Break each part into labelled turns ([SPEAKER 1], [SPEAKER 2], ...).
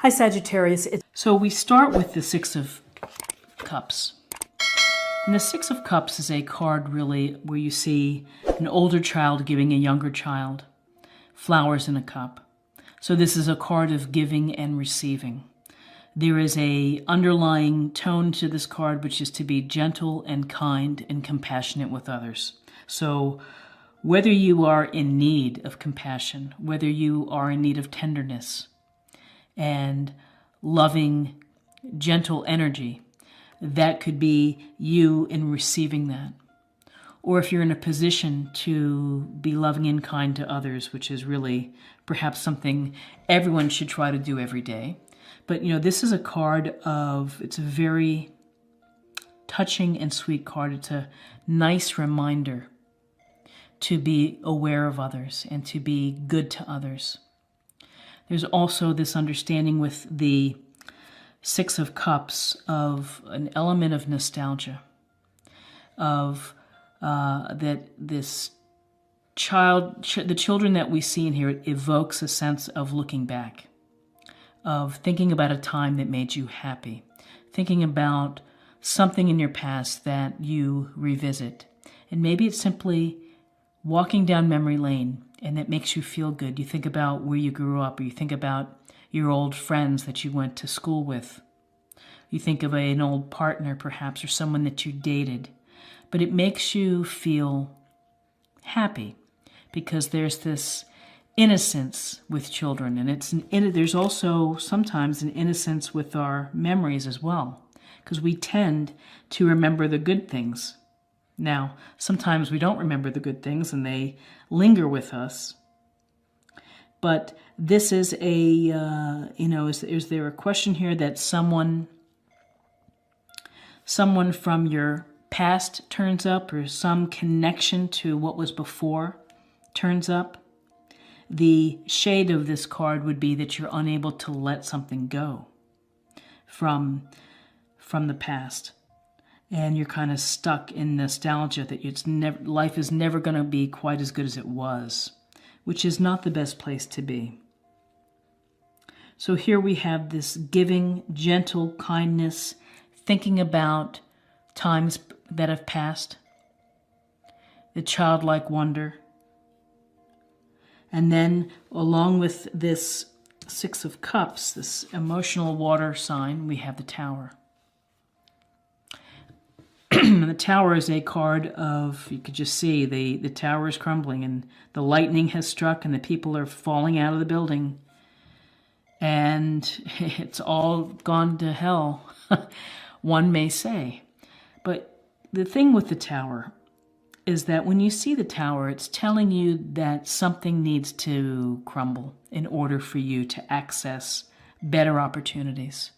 [SPEAKER 1] Hi Sagittarius. So we start with the Six of Cups. And the Six of Cups is a card really where you see an older child giving a younger child flowers in a cup. So this is a card of giving and receiving. There is a underlying tone to this card, which is to be gentle and kind and compassionate with others. So whether you are in need of compassion, whether you are in need of tenderness and loving, gentle energy, that could be you in receiving that. Or if you're in a position to be loving and kind to others, which is really perhaps something everyone should try to do every day. But, you know, this is a card of, it's a very touching and sweet card. It's a nice reminder to be aware of others and to be good to others. There's also this understanding with the Six of Cups of an element of nostalgia, of that this the children that we see in here, it evokes a sense of looking back, of thinking about a time that made you happy, thinking about something in your past that you revisit. And maybe it's simply walking down memory lane and that makes you feel good. You think about where you grew up, or you think about your old friends that you went to school with. You think of an old partner perhaps, or someone that you dated. But it makes you feel happy because there's this innocence with children. And there's also sometimes an innocence with our memories as well, because we tend to remember the good things. Now, sometimes we don't remember the good things and they linger with us. But this is a, is there a question here that someone from your past turns up, or some connection to what was before turns up? The shade of this card would be that you're unable to let something go from the past. And you're kind of stuck in nostalgia that life is never going to be quite as good as it was, which is not the best place to be. So here we have this giving, gentle kindness, thinking about times that have passed, the childlike wonder. And then along with this Six of Cups, this emotional water sign, we have the Tower. The Tower is a card of, you could just see the tower is crumbling and the lightning has struck and the people are falling out of the building and it's all gone to hell, one may say. But the thing with the Tower is that when you see the Tower, it's telling you that something needs to crumble in order for you to access better opportunities.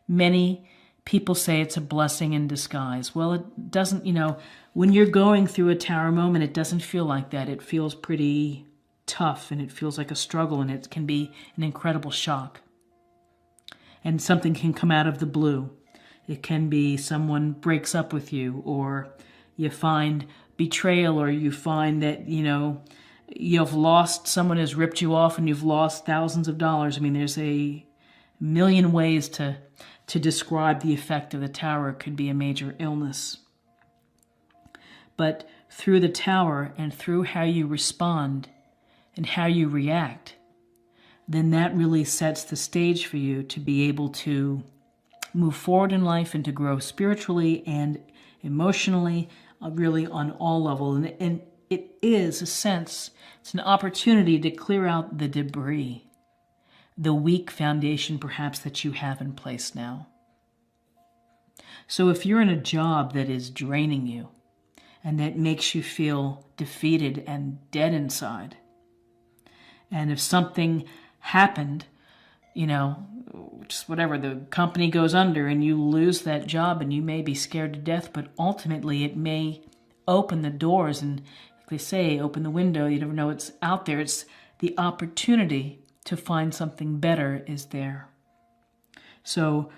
[SPEAKER 1] Many people say it's a blessing in disguise. Well, it doesn't, when you're going through a Tower moment, it doesn't feel like that. It feels pretty tough and it feels like a struggle and it can be an incredible shock. And something can come out of the blue. It can be someone breaks up with you, or you find betrayal, or you find that, you've lost, someone has ripped you off and you've lost thousands of dollars. I mean, there's a million ways to describe the effect of the Tower. It could be a major illness. But through the Tower and through how you respond and how you react, then that really sets the stage for you to be able to move forward in life and to grow spiritually and emotionally, really on all levels. And it is a sense, it's an opportunity to clear out the debris, the weak foundation perhaps that you have in place now. So if you're in a job that is draining you and that makes you feel defeated and dead inside, and if something happened, just whatever, the company goes under and you lose that job and you may be scared to death, but ultimately it may open the doors and, like they say, open the window. You never know it's out there. It's the opportunity to find something better is there. So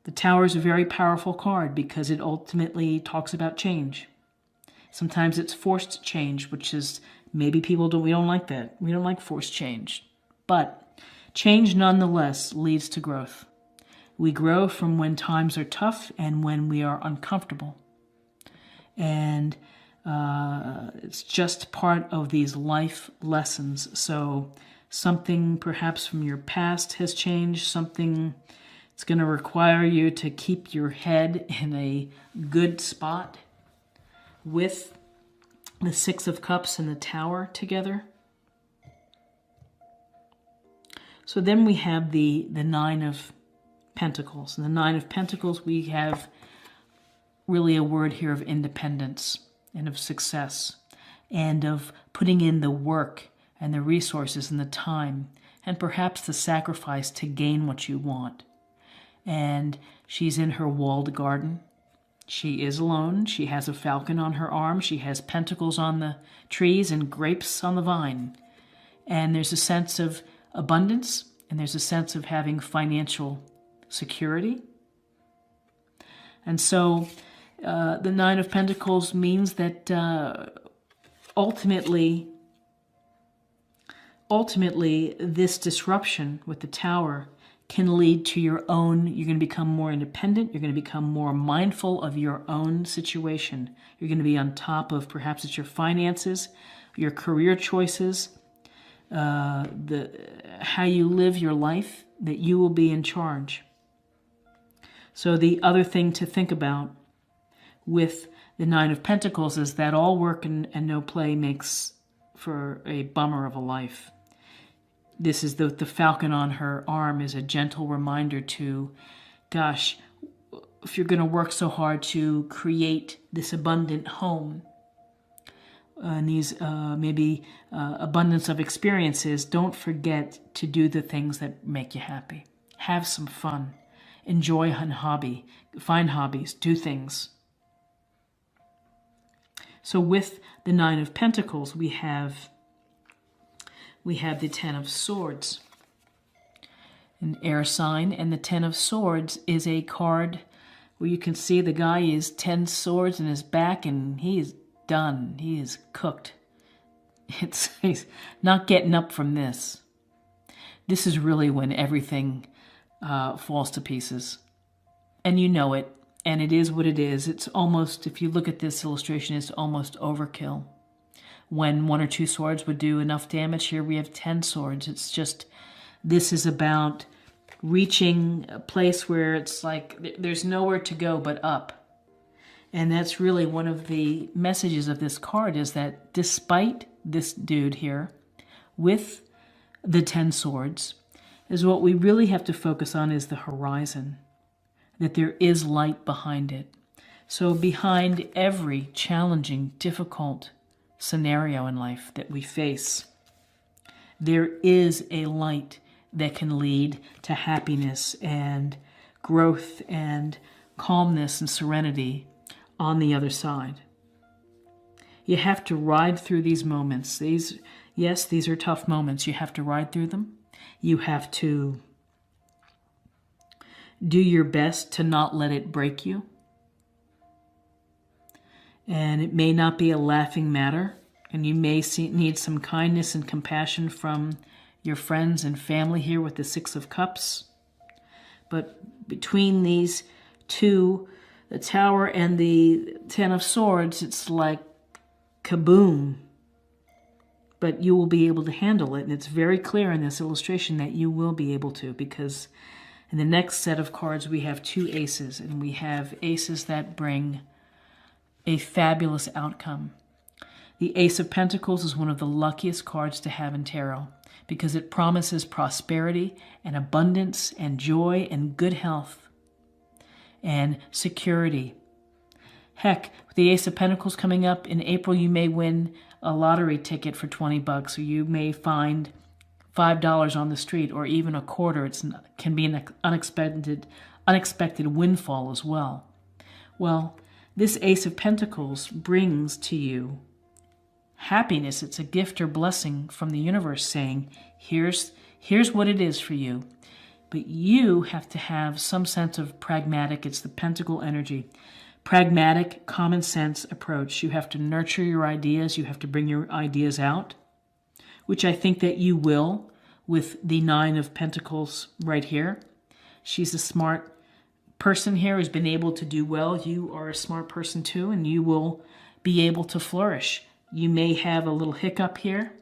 [SPEAKER 1] the Tower is a very powerful card because it ultimately talks about change. Sometimes it's forced change, which is maybe we don't like that. We don't like forced change. But Change nonetheless leads to growth. We grow from when times are tough and when we are uncomfortable. And it's just part of these life lessons. So something perhaps from your past has changed, something it's going to require you to keep your head in a good spot with the Six of Cups and the Tower together. So then we have the Nine of Pentacles. And the Nine of Pentacles, we have really a word here of independence and of success and of putting in the work and the resources and the time and perhaps the sacrifice to gain what you want. And she's in her walled garden. She is alone. She has a falcon on her arm. She has pentacles on the trees and grapes on the vine. And there's a sense of abundance, and there's a sense of having financial security. And so the Nine of Pentacles means that ultimately, this disruption with the Tower can lead to your own, you're going to become more independent, you're going to become more mindful of your own situation. You're going to be on top of perhaps it's your finances, your career choices, how you live your life, that you will be in charge. So the other thing to think about with the Nine of Pentacles is that all work and no play makes for a bummer of a life. This is the falcon on her arm is a gentle reminder to, gosh, if you're going to work so hard to create this abundant home and these maybe abundance of experiences, don't forget to do the things that make you happy. Have some fun. Enjoy a hobby. Find hobbies. Do things. So with the Nine of Pentacles, we have the Ten of Swords, an air sign, and the Ten of Swords is a card where you can see the guy is 10 swords in his back and he is done. He is cooked. He's not getting up from this. This is really when everything falls to pieces. And you know it, and it is what it is. It's almost, if you look at this illustration, it's almost overkill. When 1 or 2 swords would do enough damage, here we have 10 swords. It's just, this is about reaching a place where it's like there's nowhere to go but up. And that's really one of the messages of this card, is that despite this dude here with the 10 swords, is what we really have to focus on is the horizon, that there is light behind it. So behind every challenging, difficult scenario in life that we face, there is a light that can lead to happiness and growth and calmness and serenity on the other side. You have to ride through these moments. These are tough moments. You have to ride through them. You have to do your best to not let it break you. And it may not be a laughing matter, and you may need some kindness and compassion from your friends and family here with the Six of Cups. But between these two, the Tower and the Ten of Swords, it's like kaboom. But you will be able to handle it, and it's very clear in this illustration that you will be able to, because in the next set of cards we have 2 aces, and we have aces that bring a fabulous outcome. The Ace of Pentacles is one of the luckiest cards to have in tarot because it promises prosperity and abundance and joy and good health and security. Heck, with the Ace of Pentacles coming up in April, you may win a lottery ticket for $20, or you may find $5 on the street, or even a quarter. It can be an unexpected windfall as well. Well, this Ace of Pentacles brings to you happiness. It's a gift or blessing from the universe saying, here's what it is for you. But you have to have some sense of pragmatic, it's the pentacle energy, pragmatic, common sense approach. You have to nurture your ideas. You have to bring your ideas out, which I think that you will with the Nine of Pentacles right here. She's a smart person here who's been able to do well. You are a smart person too, and you will be able to flourish. You may have a little hiccup here,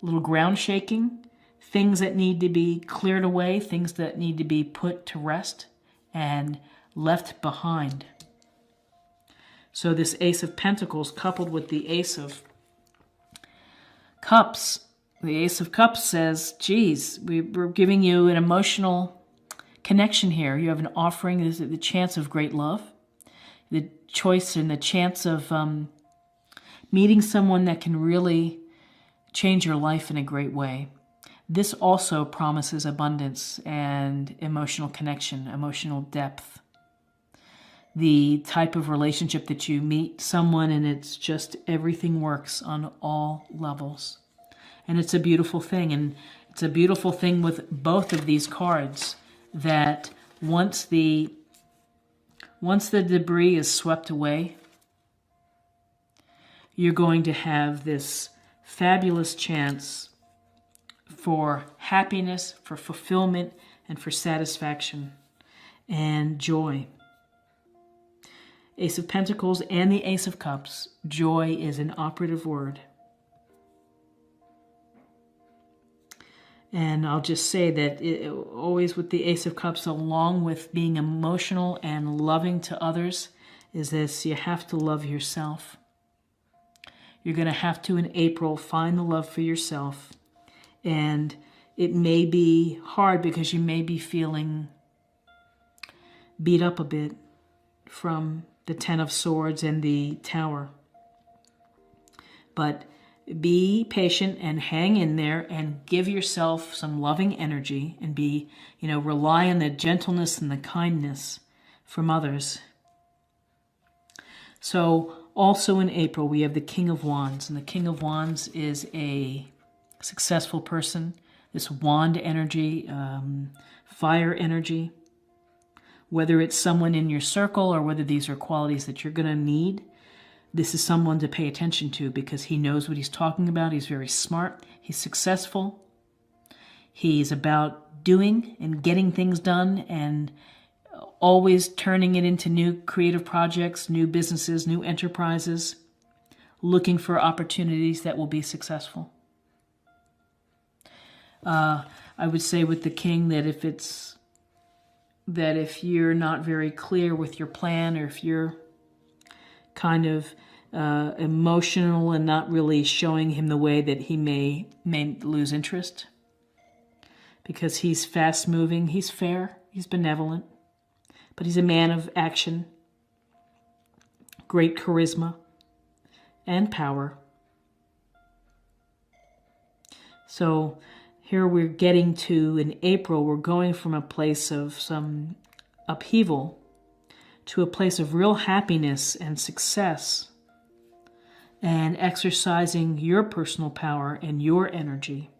[SPEAKER 1] a little ground shaking, things that need to be cleared away, things that need to be put to rest and left behind. So this Ace of Pentacles coupled with the Ace of Cups, the Ace of Cups says, geez, we're giving you an emotional connection here. You have an offering, is the chance of great love, the choice and the chance of meeting someone that can really change your life in a great way. This also promises abundance and emotional connection, emotional depth. The type of relationship that you meet someone and it's just everything works on all levels. And it's a beautiful thing. And it's a beautiful thing with both of these cards that once the debris is swept away, you're going to have this fabulous chance for happiness, for fulfillment, and for satisfaction and joy. Ace of Pentacles and the Ace of Cups, joy is an operative word. And I'll just say that always with the Ace of Cups, along with being emotional and loving to others, is this: you have to love yourself. You're going to have to, in April, find the love for yourself. And it may be hard because you may be feeling beat up a bit from the Ten of Swords and the Tower. But be patient and hang in there and give yourself some loving energy and rely on the gentleness and the kindness from others. So also in April, we have the King of Wands, and the King of Wands is a successful person. This wand energy, fire energy, whether it's someone in your circle or whether these are qualities that you're going to need, this is someone to pay attention to because he knows what he's talking about. He's very smart. He's successful. He's about doing and getting things done and always turning it into new creative projects, new businesses, new enterprises, looking for opportunities that will be successful. I would say with the King that if you're not very clear with your plan, or if you're kind of emotional and not really showing him the way, that he may lose interest, because he's fast moving, he's fair, he's benevolent, but he's a man of action, great charisma and power. So here we're getting to, in April, we're going from a place of some upheaval to a place of real happiness and success and exercising your personal power and your energy.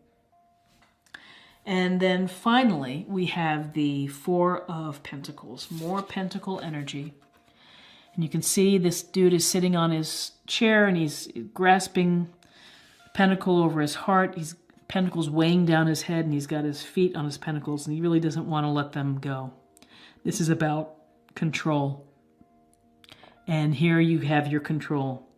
[SPEAKER 1] And then finally, we have the Four of Pentacles, more pentacle energy. And you can see this dude is sitting on his chair and he's grasping a pentacle over his heart. He's pentacles weighing down his head, and he's got his feet on his pentacles, and he really doesn't want to let them go. This is about control. And here you have your control.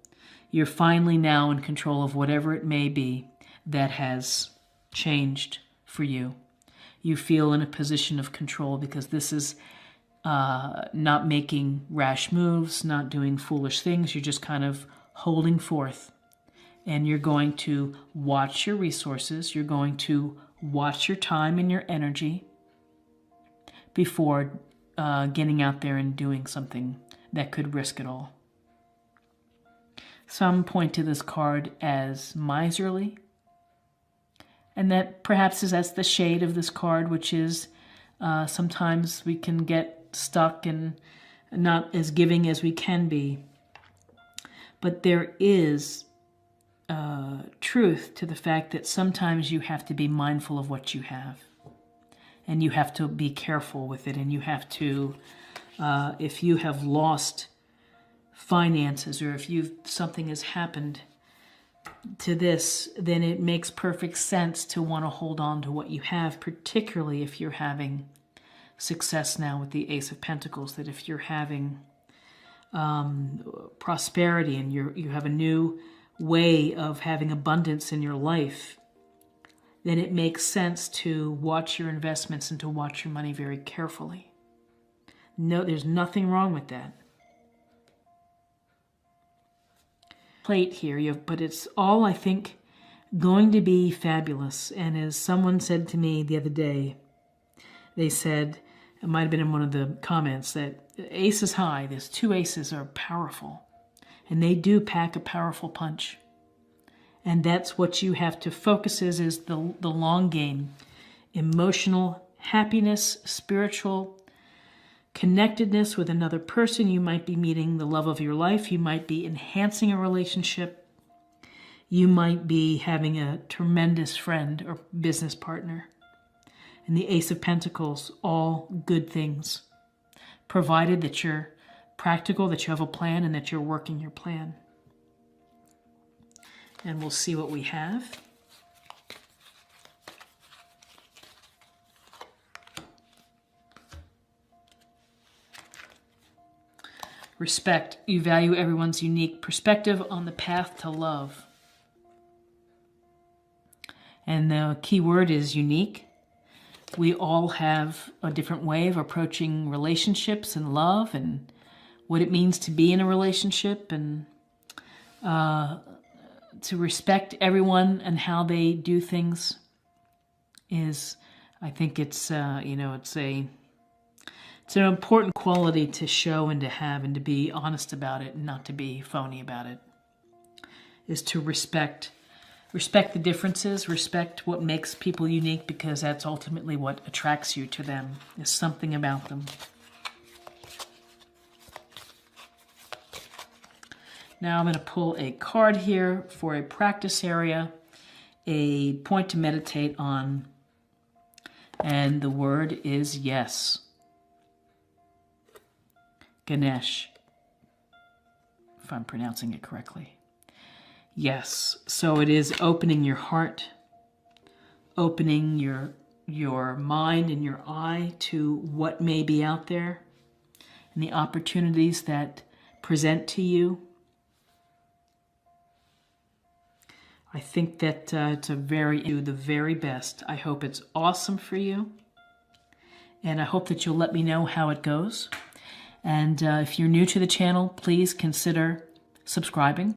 [SPEAKER 1] You're finally now in control of whatever it may be that has changed for you. You feel in a position of control because this is not making rash moves, not doing foolish things. You're just kind of holding forth. And you're going to watch your resources. You're going to watch your time and your energy before getting out there and doing something that could risk it all. Some point to this card as miserly, and that perhaps that's the shade of this card, which is sometimes we can get stuck and not as giving as we can be. But there is truth to the fact that sometimes you have to be mindful of what you have, and you have to be careful with it, and you have to, if you have lost finances, or if something has happened to this, then it makes perfect sense to want to hold on to what you have, particularly if you're having success now with the Ace of Pentacles, that if you're having prosperity and you have a new way of having abundance in your life, then it makes sense to watch your investments and to watch your money very carefully. No, there's nothing wrong with that. Plate here, but it's all, I think, going to be fabulous. And as someone said to me the other day, they said, it might have been in one of the comments, that ace is high. There's 2 aces are powerful. And they do pack a powerful punch. And that's what you have to focus is the long game. Emotional happiness, spiritual connectedness with another person. You might be meeting the love of your life. You might be enhancing a relationship. You might be having a tremendous friend or business partner. And the Ace of Pentacles, all good things, provided that you're practical, that you have a plan, and that you're working your plan. And we'll see what we have. Respect. You value everyone's unique perspective on the path to love. And the key word is unique. We all have a different way of approaching relationships and love and what it means to be in a relationship, and to respect everyone and how they do things is, I think it's, it's an important quality to show and to have, and to be honest about it and not to be phony about it, is to respect the differences, respect what makes people unique, because that's ultimately what attracts you to them, is something about them. Now I'm going to pull a card here for a practice area, a point to meditate on, and the word is yes. Ganesh, if I'm pronouncing it correctly. Yes, so it is opening your heart, opening your mind and your eye to what may be out there and the opportunities that present to you. I think that it's the very best. I hope it's awesome for you, and I hope that you'll let me know how it goes. And if you're new to the channel, please consider subscribing.